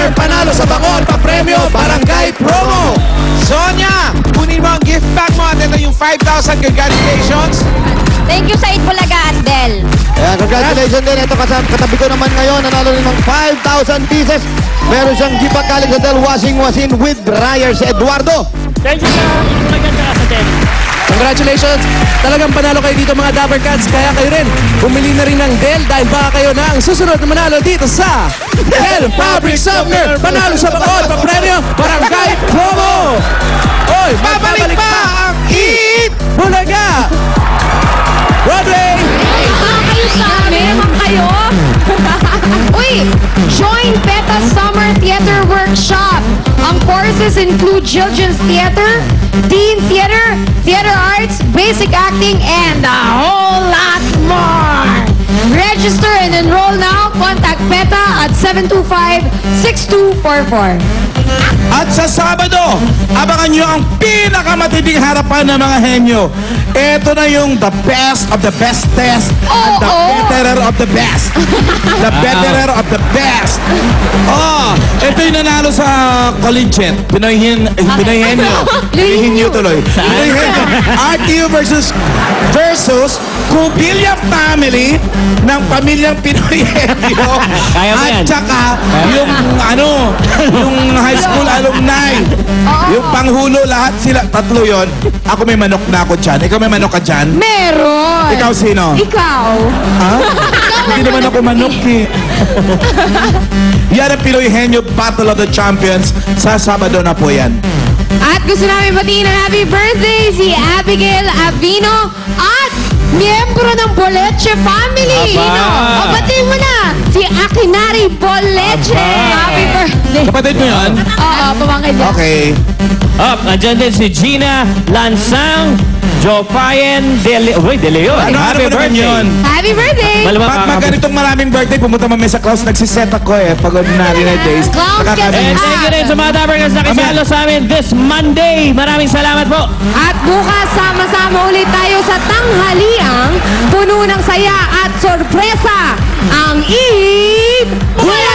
Summer, panalo sa bangon, papremyo, barangay promo. Sonia, kunin mo ang gift bag mo at ito yung 5,000. Congratulations. Thank you sa Itbulaga at Del. Ayan, congratulations din. Ito katabi ko naman ngayon, nanalo rin ng 5,000 pieces. Meron siyang gift bag galing sa Del washing machine with dryer si Eduardo. Thank you sa maganda ka sa Del. Congratulations! Talagang panalo kayo dito mga Dapper Cats. Kaya kayo rin, bumili na rin ng Del dahil baka kayo na ang susunod na manalo dito sa Del Fabric Summer. Panalo sa bakod, papremyo, barangay promo! Oy, Babalik pa ang Eat Bulaga! Broadway! Kayo sa amin, naman kayo. Uy, join Beta Summer Theater Workshop. Ang courses include Children's Theater, Teen Theater, Theater Arts, Basic Acting, and a whole lot more. Register and enroll now. Contact Beta at 725-6244. At sa Sabado, abangan nyo ang pinakamatinding harapan ng mga henyo. Ito na yung the best of the bestest and the betterer of the best. The betterer of the best. Oh, ito yung nanalo sa collegiate. Pinoy henyo. Henyo tuloy. Pinoy henyo. RTU versus Cubilla family ng pamilyang Pinoy henyo. Kaya mo yan. At saka yung yung high school alumni. Yung panghulo, lahat sila, tatlo yon. Ako may manok na ako dyan. Ikaw may manok ka dyan? Meron. Ikaw sino? Ikaw. Ha? Hindi naman ako manok eh. Yan ang Pinoy Henyo Battle of the Champions. Sa Sabado na po yan. At gusto namin batiin ng happy birthday si Abigail Avino at miyembro ng Boleche family. Aba. O, batiin mo na si Akinari Boleche. Happy birthday. Kapatid mo yan? Oo, pamangkin niya. Okay. Andyan din si Gina Lansang, Jofayen De Leon. Happy birthday. Yun? Happy birthday. Malamang Pag ganitong maraming birthday, pumunta mamaya sa Klaus. Nagsiset ako eh. Pag ordinary na days. Klaus, And thank you rin sa mga Dapper Cats na kisalo sa amin this Monday. Maraming salamat po. At bukas, sama-sama ulit tayo sa tanghaliang puno ng saya at sorpresa ang Eat Bulaga!